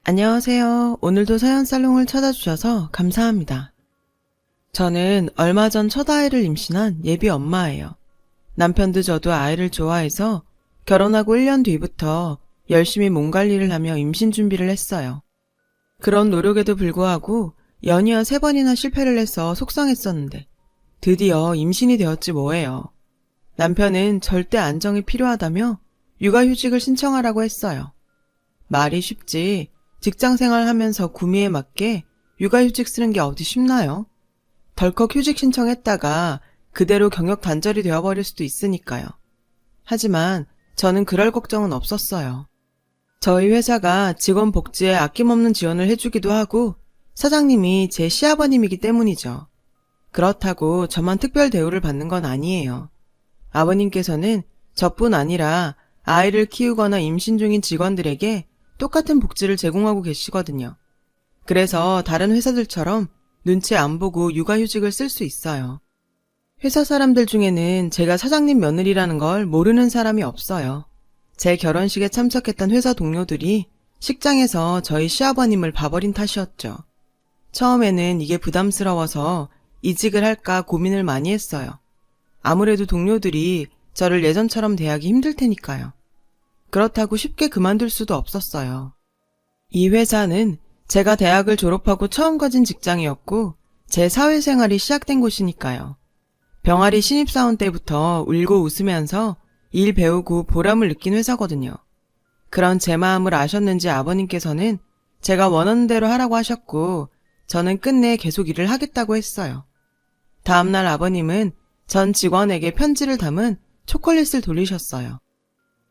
안녕하세요. 오늘도 서연살롱을 찾아주셔서 감사합니다. 저는 얼마 전 첫 아이를 임신한 예비 엄마예요. 남편도 저도 아이를 좋아해서 결혼하고 1년 뒤부터 열심히 몸 관리를 하며 임신 준비를 했어요. 그런 노력에도 불구하고 연이어 3번이나 실패를 해서 속상했었는데 드디어 임신이 되었지 뭐예요. 남편은 절대 안정이 필요하다며 육아휴직을 신청하라고 했어요. 말이 쉽지 직장생활 하면서 구미에 맞게 육아휴직 쓰는 게 어디 쉽나요? 덜컥 휴직 신청했다가 그대로 경력 단절이 되어버릴 수도 있으니까요. 하지만 저는 그럴 걱정은 없었어요. 저희 회사가 직원 복지에 아낌없는 지원을 해주기도 하고 사장님이 제 시아버님이기 때문이죠. 그렇다고 저만 특별 대우를 받는 건 아니에요. 아버님께서는 저뿐 아니라 아이를 키우거나 임신 중인 직원들에게 똑같은 복지를 제공하고 계시거든요. 그래서 다른 회사들처럼 눈치 안 보고 육아휴직을 쓸 수 있어요. 회사 사람들 중에는 제가 사장님 며느리라는 걸 모르는 사람이 없어요. 제 결혼식에 참석했던 회사 동료들이 식장에서 저희 시아버님을 봐버린 탓이었죠. 처음에는 이게 부담스러워서 이직을 할까 고민을 많이 했어요. 아무래도 동료들이 저를 예전처럼 대하기 힘들 테니까요. 그렇다고 쉽게 그만둘 수도 없었어요. 이 회사는 제가 대학을 졸업하고 처음 가진 직장이었고 제 사회생활이 시작된 곳이니까요. 병아리 신입사원 때부터 울고 웃으면서 일 배우고 보람을 느낀 회사거든요. 그런 제 마음을 아셨는지 아버님께서는 제가 원하는 대로 하라고 하셨고 저는 끝내 계속 일을 하겠다고 했어요. 다음날 아버님은 전 직원에게 편지를 담은 초콜릿을 돌리셨어요.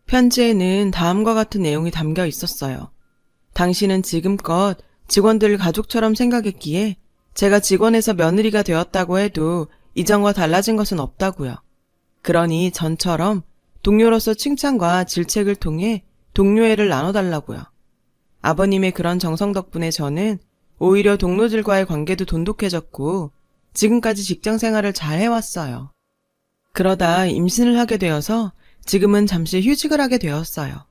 편지에는 다음과 같은 내용이 담겨 있었어요. 당신은 지금껏 직원들을 가족처럼 생각했기에 제가 직원에서 며느리가 되었다고 해도 이전과 달라진 것은 없다고요. 그러니 전처럼 동료로서 칭찬과 질책을 통해 동료애를 나눠달라고요. 아버님의 그런 정성 덕분에 저는 오히려 동료들과의 관계도 돈독해졌고 지금까지 직장 생활을 잘 해왔어요. 그러다 임신을 하게 되어서 지금은 잠시 휴직을 하게 되었어요.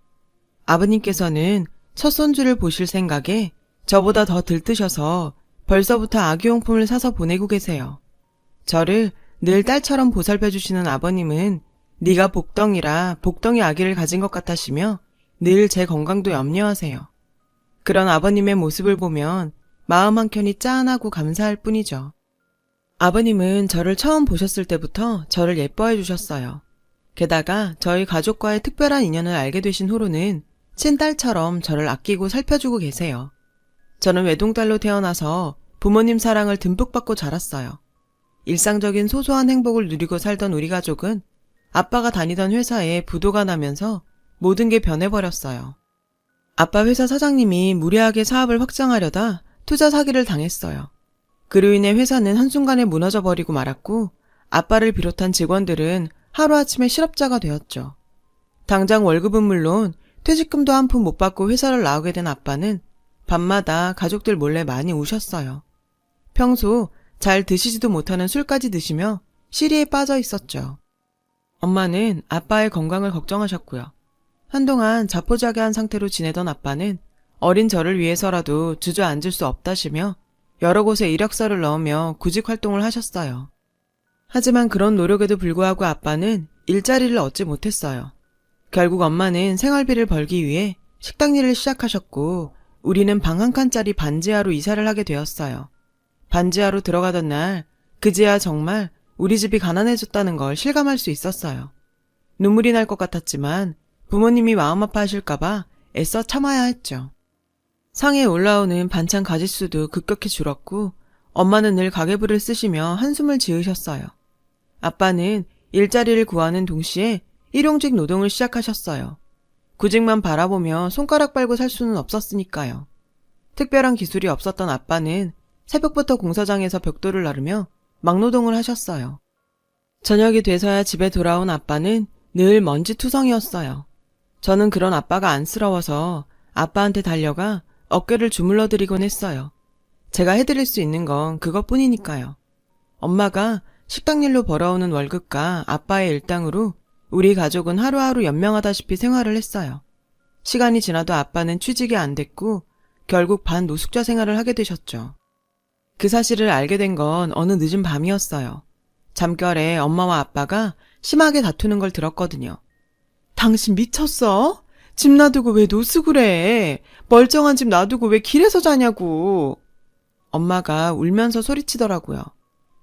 아버님께서는 첫 손주를 보실 생각에 저보다 더 들뜨셔서 벌써부터 아기용품을 사서 보내고 계세요. 저를 늘 딸처럼 보살펴 주시는 아버님은 네가 복덩이라 복덩이 아기를 가진 것 같으시며 늘 제 건강도 염려하세요. 그런 아버님의 모습을 보면 마음 한켠이 짠하고 감사할 뿐이죠. 아버님은 저를 처음 보셨을 때부터 저를 예뻐해 주셨어요. 게다가 저희 가족과의 특별한 인연을 알게 되신 후로는 친딸처럼 저를 아끼고 살펴주고 계세요. 저는 외동딸로 태어나서 부모님 사랑을 듬뿍 받고 자랐어요. 일상적인 소소한 행복을 누리고 살던 우리 가족은 아빠가 다니던 회사에 부도가 나면서 모든 게 변해버렸어요. 아빠 회사 사장님이 무리하게 사업을 확장하려다 투자 사기를 당했어요. 그로 인해 회사는 한순간에 무너져버리고 말았고 아빠를 비롯한 직원들은 하루아침에 실업자가 되었죠. 당장 월급은 물론 퇴직금도 한 푼 못 받고 회사를 나오게 된 아빠는 밤마다 가족들 몰래 많이 우셨어요. 평소 잘 드시지도 못하는 술까지 드시며 시리에 빠져 있었죠. 엄마는 아빠의 건강을 걱정하셨고요. 한동안 자포자기한 상태로 지내던 아빠는 어린 저를 위해서라도 주저앉을 수 없다시며 여러 곳에 이력서를 넣으며 구직 활동을 하셨어요. 하지만 그런 노력에도 불구하고 아빠는 일자리를 얻지 못했어요. 결국 엄마는 생활비를 벌기 위해 식당 일을 시작하셨고 우리는 방 한 칸짜리 반지하로 이사를 하게 되었어요. 반지하로 들어가던 날 그제야 정말 우리 집이 가난해졌다는 걸 실감할 수 있었어요. 눈물이 날 것 같았지만 부모님이 마음 아파하실까봐 애써 참아야 했죠. 상에 올라오는 반찬 가짓수도 급격히 줄었고 엄마는 늘 가계부를 쓰시며 한숨을 지으셨어요. 아빠는 일자리를 구하는 동시에 일용직 노동을 시작하셨어요. 구직만 바라보며 손가락 빨고 살 수는 없었으니까요. 특별한 기술이 없었던 아빠는 새벽부터 공사장에서 벽돌을 나르며 막노동을 하셨어요. 저녁이 돼서야 집에 돌아온 아빠는 늘 먼지투성이었어요. 저는 그런 아빠가 안쓰러워서 아빠한테 달려가 어깨를 주물러 드리곤 했어요. 제가 해드릴 수 있는 건 그것뿐이니까요. 엄마가 식당 일로 벌어오는 월급과 아빠의 일당으로 우리 가족은 하루하루 연명하다시피 생활을 했어요. 시간이 지나도 아빠는 취직이 안 됐고 결국 반노숙자 생활을 하게 되셨죠. 그 사실을 알게 된 건 어느 늦은 밤이었어요. 잠결에 엄마와 아빠가 심하게 다투는 걸 들었거든요. 당신 미쳤어? 집 놔두고 왜 노숙을 해? 멀쩡한 집 놔두고 왜 길에서 자냐고. 엄마가 울면서 소리치더라고요.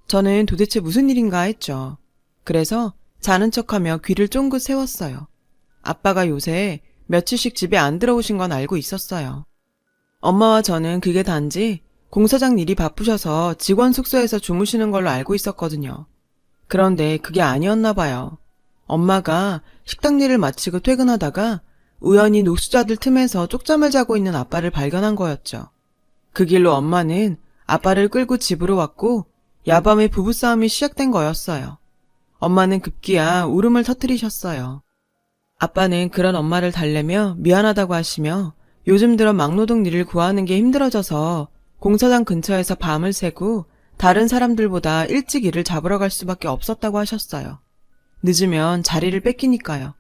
저는 도대체 무슨 일인가 했죠. 그래서 자는 척하며 귀를 쫑긋 세웠어요. 아빠가 요새 며칠씩 집에 안 들어오신 건 알고 있었어요. 엄마와 저는 그게 단지 공사장 일이 바쁘셔서 직원 숙소에서 주무시는 걸로 알고 있었거든요. 그런데 그게 아니었나 봐요. 엄마가 식당 일을 마치고 퇴근하다가 우연히 노숙자들 틈에서 쪽잠을 자고 있는 아빠를 발견한 거였죠. 그 길로 엄마는 아빠를 끌고 집으로 왔고 야밤에 부부싸움이 시작된 거였어요. 엄마는 급기야 울음을 터뜨리셨어요. 아빠는 그런 엄마를 달래며 미안하다고 하시며 요즘 들어 막노동 일을 구하는 게 힘들어져서 공사장 근처에서 밤을 새고 다른 사람들보다 일찍 일을 잡으러 갈 수밖에 없었다고 하셨어요. 늦으면 자리를 뺏기니까요.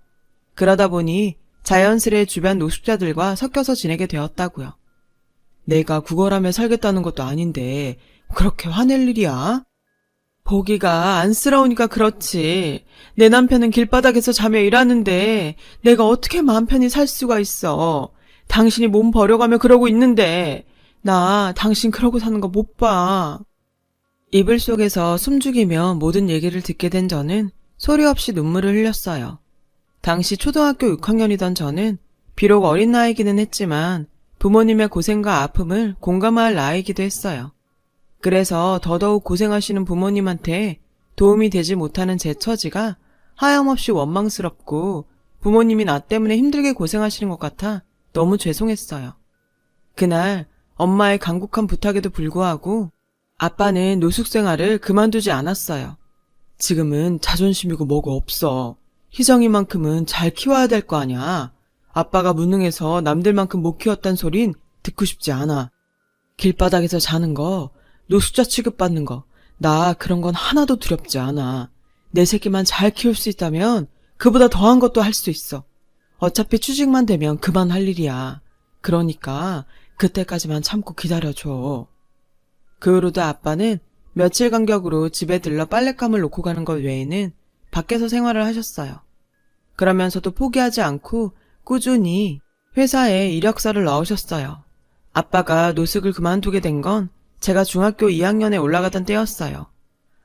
그러다 보니 자연스레 주변 노숙자들과 섞여서 지내게 되었다고요. 내가 구걸하며 살겠다는 것도 아닌데 그렇게 화낼 일이야? 보기가 안쓰러우니까 그렇지. 내 남편은 길바닥에서 자며 일하는데 내가 어떻게 마음 편히 살 수가 있어. 당신이 몸 버려가며 그러고 있는데 나 당신 그러고 사는 거 못 봐. 이불 속에서 숨죽이며 모든 얘기를 듣게 된 저는 소리 없이 눈물을 흘렸어요. 당시 초등학교 6학년이던 저는 비록 어린 나이기는 했지만 부모님의 고생과 아픔을 공감할 나이기도 했어요. 그래서 더더욱 고생하시는 부모님한테 도움이 되지 못하는 제 처지가 하염없이 원망스럽고 부모님이 나 때문에 힘들게 고생하시는 것 같아 너무 죄송했어요. 그날 엄마의 간곡한 부탁에도 불구하고 아빠는 노숙생활을 그만두지 않았어요. 지금은 자존심이고 뭐고 없어. 희정이만큼은 잘 키워야 될 거 아냐. 아빠가 무능해서 남들만큼 못 키웠단 소린 듣고 싶지 않아. 길바닥에서 자는 거, 노숙자 취급받는 거, 나 그런 건 하나도 두렵지 않아. 내 새끼만 잘 키울 수 있다면 그보다 더한 것도 할 수 있어. 어차피 취직만 되면 그만할 일이야. 그러니까 그때까지만 참고 기다려줘. 그 후로도 아빠는 며칠 간격으로 집에 들러 빨랫감을 놓고 가는 것 외에는 밖에서 생활을 하셨어요. 그러면서도 포기하지 않고 꾸준히 회사에 이력서를 넣으셨어요. 아빠가 노숙을 그만두게 된 건 제가 중학교 2학년에 올라가던 때였어요.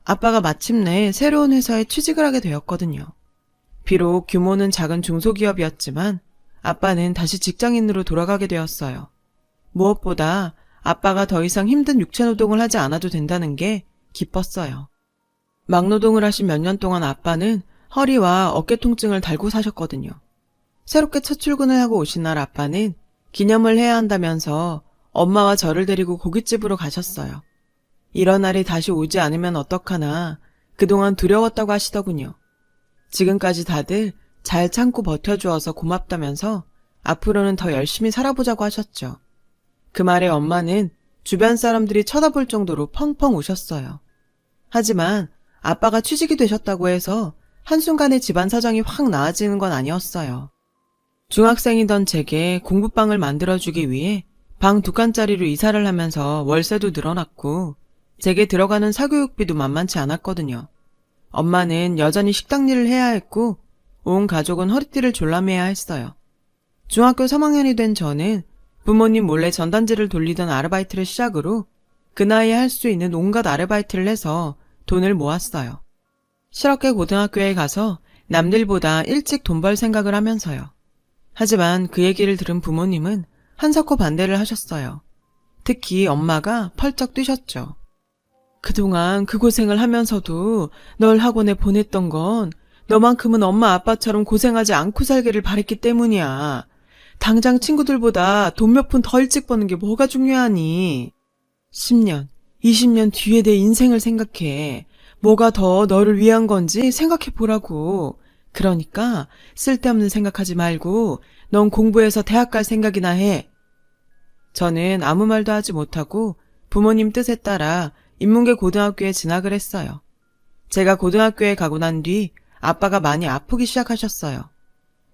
아빠가 마침내 새로운 회사에 취직을 하게 되었거든요. 비록 규모는 작은 중소기업이었지만 아빠는 다시 직장인으로 돌아가게 되었어요. 무엇보다 아빠가 더 이상 힘든 육체노동을 하지 않아도 된다는 게 기뻤어요. 막노동을 하신 몇 년 동안 아빠는 허리와 어깨 통증을 달고 사셨거든요. 새롭게 첫 출근을 하고 오신 날 아빠는 기념을 해야 한다면서 엄마와 저를 데리고 고깃집으로 가셨어요. 이런 날이 다시 오지 않으면 어떡하나 그동안 두려웠다고 하시더군요. 지금까지 다들 잘 참고 버텨주어서 고맙다면서 앞으로는 더 열심히 살아보자고 하셨죠. 그 말에 엄마는 주변 사람들이 쳐다볼 정도로 펑펑 우셨어요. 하지만 아빠가 취직이 되셨다고 해서 한순간에 집안 사정이 확 나아지는 건 아니었어요. 중학생이던 제게 공부방을 만들어주기 위해 방 2칸짜리로 이사를 하면서 월세도 늘어났고 제게 들어가는 사교육비도 만만치 않았거든요. 엄마는 여전히 식당 일을 해야 했고 온 가족은 허리띠를 졸라매야 했어요. 중학교 3학년이 된 저는 부모님 몰래 전단지를 돌리던 아르바이트를 시작으로 그 나이에 할 수 있는 온갖 아르바이트를 해서 돈을 모았어요. 실업계 고등학교에 가서 남들보다 일찍 돈 벌 생각을 하면서요. 하지만 그 얘기를 들은 부모님은 한사코 반대를 하셨어요. 특히 엄마가 펄쩍 뛰셨죠. 그동안 그 고생을 하면서도 널 학원에 보냈던 건 너만큼은 엄마 아빠처럼 고생하지 않고 살기를 바랬기 때문이야. 당장 친구들보다 돈 몇 푼 더 일찍 버는 게 뭐가 중요하니? 10년, 20년 뒤에 내 인생을 생각해. 뭐가 더 너를 위한 건지 생각해 보라고. 그러니까 쓸데없는 생각하지 말고 넌 공부해서 대학 갈 생각이나 해. 저는 아무 말도 하지 못하고 부모님 뜻에 따라 인문계 고등학교에 진학을 했어요. 제가 고등학교에 가고 난 뒤 아빠가 많이 아프기 시작하셨어요.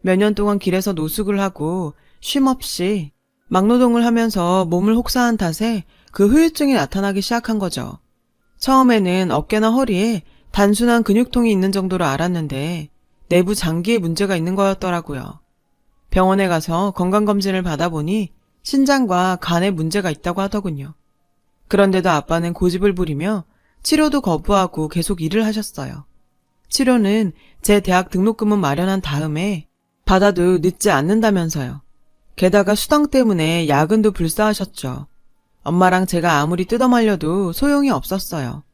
몇 년 동안 길에서 노숙을 하고 쉼없이 막노동을 하면서 몸을 혹사한 탓에 그 후유증이 나타나기 시작한 거죠. 처음에는 어깨나 허리에 단순한 근육통이 있는 정도로 알았는데 내부 장기에 문제가 있는 거였더라고요. 병원에 가서 건강검진을 받아보니 신장과 간에 문제가 있다고 하더군요. 그런데도 아빠는 고집을 부리며 치료도 거부하고 계속 일을 하셨어요. 치료는 제 대학 등록금은 마련한 다음에 받아도 늦지 않는다면서요. 게다가 수당 때문에 야근도 불사하셨죠. 엄마랑 제가 아무리 뜯어말려도 소용이 없었어요.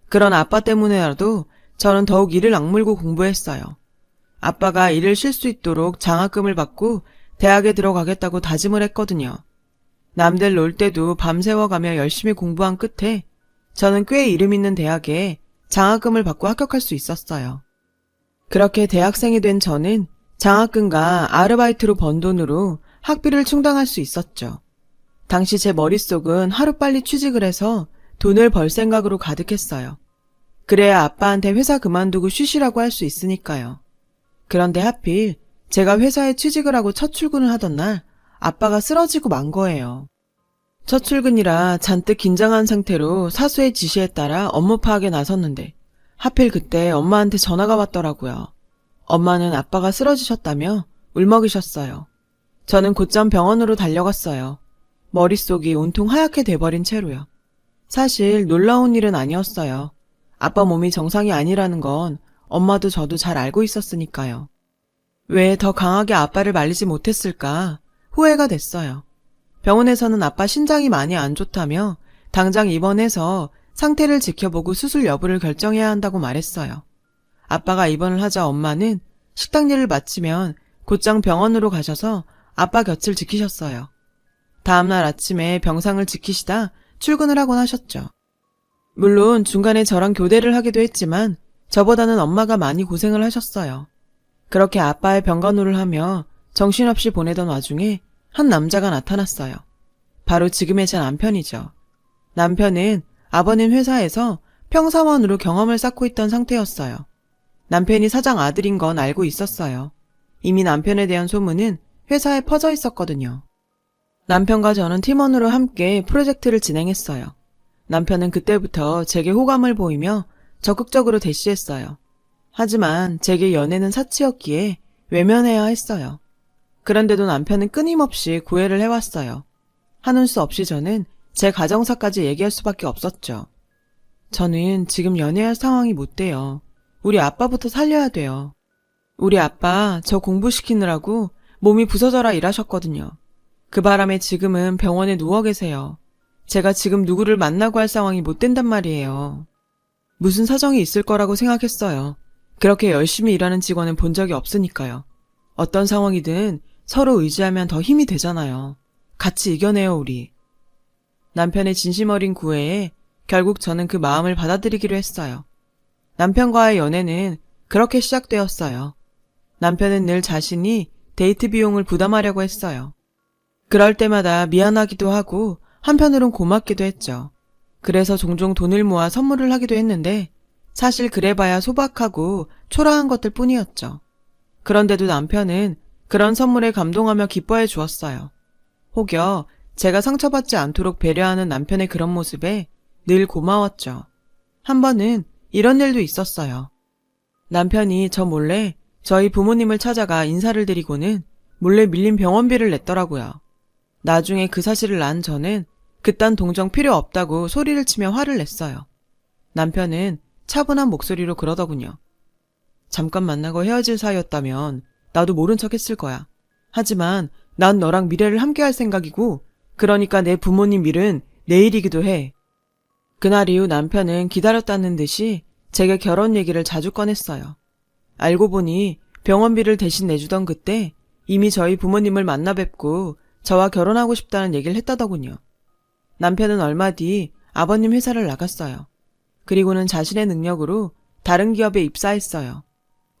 그런 아빠 때문에라도 저는 더욱 이를 악물고 공부했어요. 아빠가 일을 쉴 수 있도록 장학금을 받고 대학에 들어가겠다고 다짐을 했거든요. 남들 놀 때도 밤새워가며 열심히 공부한 끝에 저는 꽤 이름 있는 대학에 장학금을 받고 합격할 수 있었어요. 그렇게 대학생이 된 저는 장학금과 아르바이트로 번 돈으로 학비를 충당할 수 있었죠. 당시 제 머릿속은 하루빨리 취직을 해서 돈을 벌 생각으로 가득했어요. 그래야 아빠한테 회사 그만두고 쉬시라고 할 수 있으니까요. 그런데 하필 제가 회사에 취직을 하고 첫 출근을 하던 날 아빠가 쓰러지고 만 거예요. 첫 출근이라 잔뜩 긴장한 상태로 사수의 지시에 따라 업무 파악에 나섰는데 하필 그때 엄마한테 전화가 왔더라고요. 엄마는 아빠가 쓰러지셨다며 울먹이셨어요. 저는 곧장 병원으로 달려갔어요. 머릿속이 온통 하얗게 돼버린 채로요. 사실 놀라운 일은 아니었어요. 아빠 몸이 정상이 아니라는 건 엄마도 저도 잘 알고 있었으니까요. 왜 더 강하게 아빠를 말리지 못했을까 후회가 됐어요. 병원에서는 아빠 신장이 많이 안 좋다며 당장 입원해서 상태를 지켜보고 수술 여부를 결정해야 한다고 말했어요. 아빠가 입원을 하자 엄마는 식당 일을 마치면 곧장 병원으로 가셔서 아빠 곁을 지키셨어요. 다음날 아침에 병상을 지키시다 출근을 하곤 하셨죠. 물론 중간에 저랑 교대를 하기도 했지만 저보다는 엄마가 많이 고생을 하셨어요. 그렇게 아빠의 병간호를 하며 정신없이 보내던 와중에 한 남자가 나타났어요. 바로 지금의 제 남편이죠. 남편은 아버님 회사에서 평사원으로 경험을 쌓고 있던 상태였어요. 남편이 사장 아들인 건 알고 있었어요. 이미 남편에 대한 소문은 회사에 퍼져 있었거든요. 남편과 저는 팀원으로 함께 프로젝트를 진행했어요. 남편은 그때부터 제게 호감을 보이며 적극적으로 대시했어요. 하지만 제게 연애는 사치였기에 외면해야 했어요. 그런데도 남편은 끊임없이 구애를 해왔어요. 하는 수 없이 저는 제 가정사까지 얘기할 수밖에 없었죠. 저는 지금 연애할 상황이 못 돼요. 우리 아빠부터 살려야 돼요. 우리 아빠 저 공부시키느라고 몸이 부서져라 일하셨거든요. 그 바람에 지금은 병원에 누워 계세요. 제가 지금 누구를 만나고 할 상황이 못 된단 말이에요. 무슨 사정이 있을 거라고 생각했어요. 그렇게 열심히 일하는 직원은 본 적이 없으니까요. 어떤 상황이든 서로 의지하면 더 힘이 되잖아요. 같이 이겨내요, 우리. 남편의 진심 어린 구애에 결국 저는 그 마음을 받아들이기로 했어요. 남편과의 연애는 그렇게 시작되었어요. 남편은 늘 자신이 데이트 비용을 부담하려고 했어요. 그럴 때마다 미안하기도 하고 한편으론 고맙기도 했죠. 그래서 종종 돈을 모아 선물을 하기도 했는데 사실 그래봐야 소박하고 초라한 것들 뿐이었죠. 그런데도 남편은 그런 선물에 감동하며 기뻐해 주었어요. 혹여 제가 상처받지 않도록 배려하는 남편의 그런 모습에 늘 고마웠죠. 한 번은 이런 일도 있었어요. 남편이 저 몰래 저희 부모님을 찾아가 인사를 드리고는 몰래 밀린 병원비를 냈더라고요. 나중에 그 사실을 안 저는 그딴 동정 필요 없다고 소리를 치며 화를 냈어요. 남편은 차분한 목소리로 그러더군요. 잠깐 만나고 헤어질 사이였다면 나도 모른 척 했을 거야. 하지만 난 너랑 미래를 함께 할 생각이고 그러니까 내 부모님 일은 내일이기도 해. 그날 이후 남편은 기다렸다는 듯이 제게 결혼 얘기를 자주 꺼냈어요. 알고 보니 병원비를 대신 내주던 그때 이미 저희 부모님을 만나 뵙고 저와 결혼하고 싶다는 얘기를 했다더군요. 남편은 얼마 뒤 아버님 회사를 나갔어요. 그리고는 자신의 능력으로 다른 기업에 입사했어요.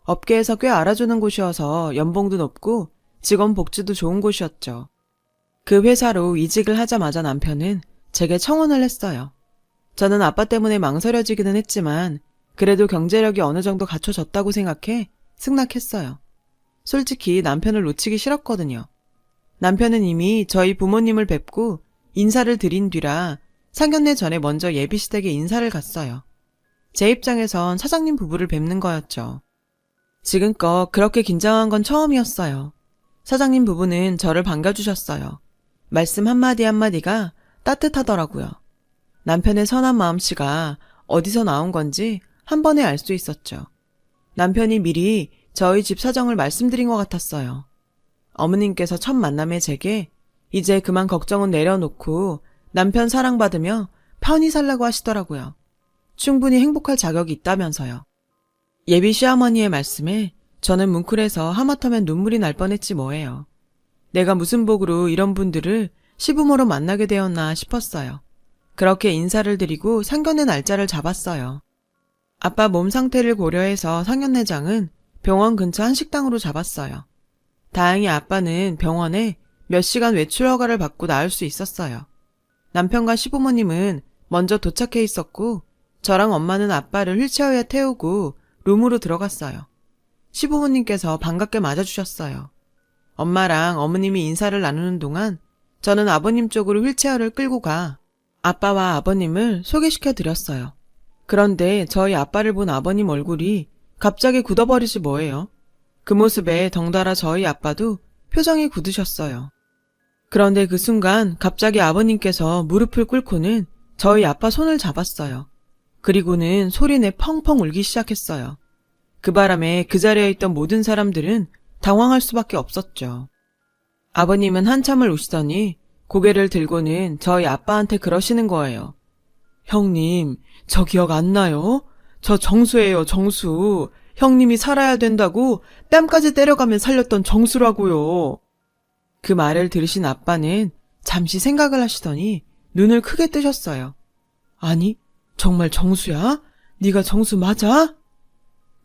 업계에서 꽤 알아주는 곳이어서 연봉도 높고 직원 복지도 좋은 곳이었죠. 그 회사로 이직을 하자마자 남편은 제게 청혼을 했어요. 저는 아빠 때문에 망설여지기는 했지만 그래도 경제력이 어느 정도 갖춰졌다고 생각해 승낙했어요. 솔직히 남편을 놓치기 싫었거든요. 남편은 이미 저희 부모님을 뵙고 인사를 드린 뒤라 상견례 전에 먼저 예비시댁에 인사를 갔어요. 제 입장에선 사장님 부부를 뵙는 거였죠. 지금껏 그렇게 긴장한 건 처음이었어요. 사장님 부부는 저를 반겨주셨어요. 말씀 한마디 한마디가 따뜻하더라고요. 남편의 선한 마음씨가 어디서 나온 건지 한 번에 알 수 있었죠. 남편이 미리 저희 집 사정을 말씀드린 것 같았어요. 어머님께서 첫 만남에 제게 이제 그만 걱정은 내려놓고 남편 사랑받으며 편히 살라고 하시더라고요. 충분히 행복할 자격이 있다면서요. 예비 시어머니의 말씀에 저는 뭉클해서 하마터면 눈물이 날 뻔했지 뭐예요. 내가 무슨 복으로 이런 분들을 시부모로 만나게 되었나 싶었어요. 그렇게 인사를 드리고 상견례 날짜를 잡았어요. 아빠 몸 상태를 고려해서 상견례장은 병원 근처 한 식당으로 잡았어요. 다행히 아빠는 병원에 몇 시간 외출 허가를 받고 나올 수 있었어요. 남편과 시부모님은 먼저 도착해 있었고 저랑 엄마는 아빠를 휠체어에 태우고 룸으로 들어갔어요. 시부모님께서 반갑게 맞아주셨어요. 엄마랑 어머님이 인사를 나누는 동안 저는 아버님 쪽으로 휠체어를 끌고 가 아빠와 아버님을 소개시켜 드렸어요. 그런데 저희 아빠를 본 아버님 얼굴이 갑자기 굳어버리지 뭐예요. 그 모습에 덩달아 저희 아빠도 표정이 굳으셨어요. 그런데 그 순간 갑자기 아버님께서 무릎을 꿇고는 저희 아빠 손을 잡았어요. 그리고는 소리내 펑펑 울기 시작했어요. 그 바람에 그 자리에 있던 모든 사람들은 당황할 수밖에 없었죠. 아버님은 한참을 우시더니 고개를 들고는 저희 아빠한테 그러시는 거예요. 형님, 저 기억 안 나요? 저 정수예요, 정수. 형님이 살아야 된다고 뺨까지 때려가면 살렸던 정수라고요. 그 말을 들으신 아빠는 잠시 생각을 하시더니 눈을 크게 뜨셨어요. 아니, 정말 정수야? 네가 정수 맞아?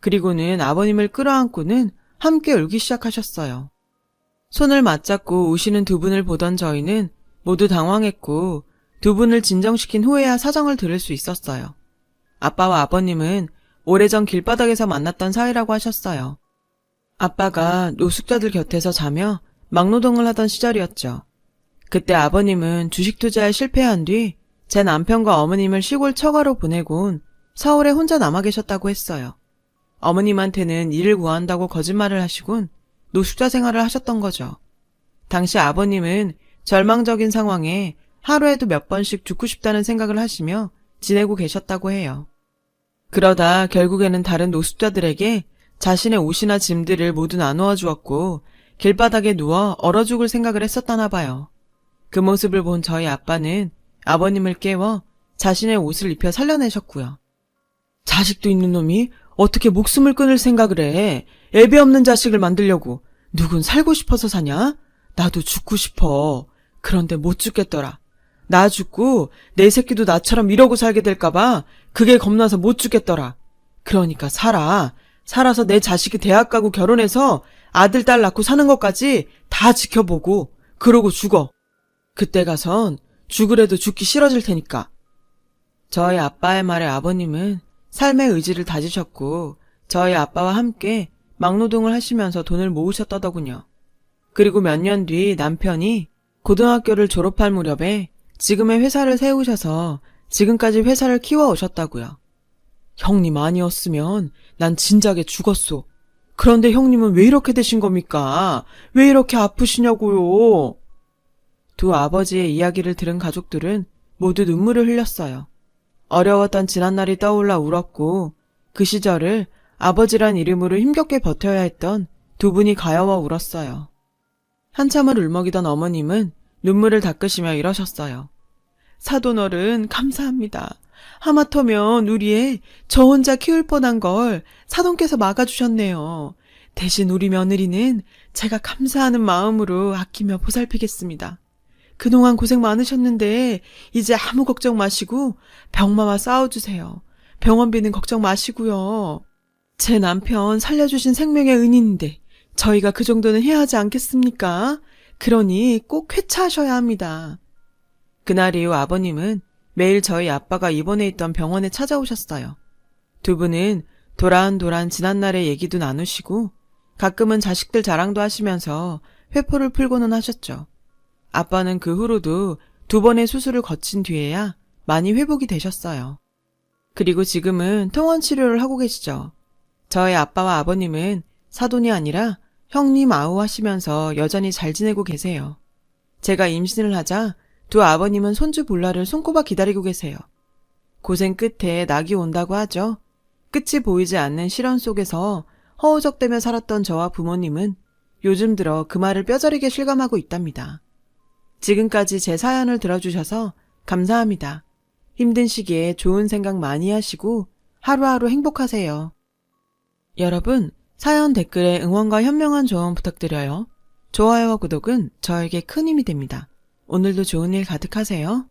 그리고는 아버님을 끌어안고는 함께 울기 시작하셨어요. 손을 맞잡고 우시는 두 분을 보던 저희는 모두 당황했고 두 분을 진정시킨 후에야 사정을 들을 수 있었어요. 아빠와 아버님은 오래전 길바닥에서 만났던 사이라고 하셨어요. 아빠가 노숙자들 곁에서 자며 막노동을 하던 시절이었죠. 그때 아버님은 주식 투자에 실패한 뒤 제 남편과 어머님을 시골 처가로 보내곤 서울에 혼자 남아 계셨다고 했어요. 어머님한테는 일을 구한다고 거짓말을 하시곤 노숙자 생활을 하셨던 거죠. 당시 아버님은 절망적인 상황에 하루에도 몇 번씩 죽고 싶다는 생각을 하시며 지내고 계셨다고 해요. 그러다 결국에는 다른 노숙자들에게 자신의 옷이나 짐들을 모두 나누어 주었고 길바닥에 누워 얼어 죽을 생각을 했었다나 봐요. 그 모습을 본 저희 아빠는 아버님을 깨워 자신의 옷을 입혀 살려내셨고요. 자식도 있는 놈이 어떻게 목숨을 끊을 생각을 해. 애비 없는 자식을 만들려고. 누군 살고 싶어서 사냐? 나도 죽고 싶어. 그런데 못 죽겠더라. 나 죽고 내 새끼도 나처럼 이러고 살게 될까봐 그게 겁나서 못 죽겠더라. 그러니까 살아. 살아서 내 자식이 대학 가고 결혼해서 아들 딸 낳고 사는 것까지 다 지켜보고 그러고 죽어. 그때 가선 죽으래도 죽기 싫어질 테니까. 저희 아빠의 말에 아버님은 삶의 의지를 다지셨고 저희 아빠와 함께 막노동을 하시면서 돈을 모으셨다더군요. 그리고 몇 년 뒤 남편이 고등학교를 졸업할 무렵에 지금의 회사를 세우셔서 지금까지 회사를 키워오셨다고요. 형님 아니었으면 난 진작에 죽었소. 그런데 형님은 왜 이렇게 되신 겁니까? 왜 이렇게 아프시냐고요? 두 아버지의 이야기를 들은 가족들은 모두 눈물을 흘렸어요. 어려웠던 지난날이 떠올라 울었고 그 시절을 아버지란 이름으로 힘겹게 버텨야 했던 두 분이 가여워 울었어요. 한참을 울먹이던 어머님은 눈물을 닦으시며 이러셨어요. 사돈어른 감사합니다. 하마터면 우리 애 저 혼자 키울 뻔한 걸 사돈께서 막아주셨네요. 대신 우리 며느리는 제가 감사하는 마음으로 아끼며 보살피겠습니다. 그동안 고생 많으셨는데 이제 아무 걱정 마시고 병마와 싸워주세요. 병원비는 걱정 마시고요. 제 남편 살려주신 생명의 은인인데 저희가 그 정도는 해야 하지 않겠습니까? 그러니 꼭 회차하셔야 합니다. 그날 이후 아버님은 매일 저희 아빠가 입원해 있던 병원에 찾아오셨어요. 두 분은 도란도란 지난날의 얘기도 나누시고 가끔은 자식들 자랑도 하시면서 회포를 풀고는 하셨죠. 아빠는 그 후로도 2번의 수술을 거친 뒤에야 많이 회복이 되셨어요. 그리고 지금은 통원 치료를 하고 계시죠. 저의 아빠와 아버님은 사돈이 아니라 형님 아우 하시면서 여전히 잘 지내고 계세요. 제가 임신을 하자 2 아버님은 손주 볼날을 손꼽아 기다리고 계세요. 고생 끝에 낙이 온다고 하죠. 끝이 보이지 않는 시련 속에서 허우적대며 살았던 저와 부모님은 요즘 들어 그 말을 뼈저리게 실감하고 있답니다. 지금까지 제 사연을 들어주셔서 감사합니다. 힘든 시기에 좋은 생각 많이 하시고 하루하루 행복하세요. 여러분, 사연 댓글에 응원과 현명한 조언 부탁드려요. 좋아요와 구독은 저에게 큰 힘이 됩니다. 오늘도 좋은 일 가득하세요.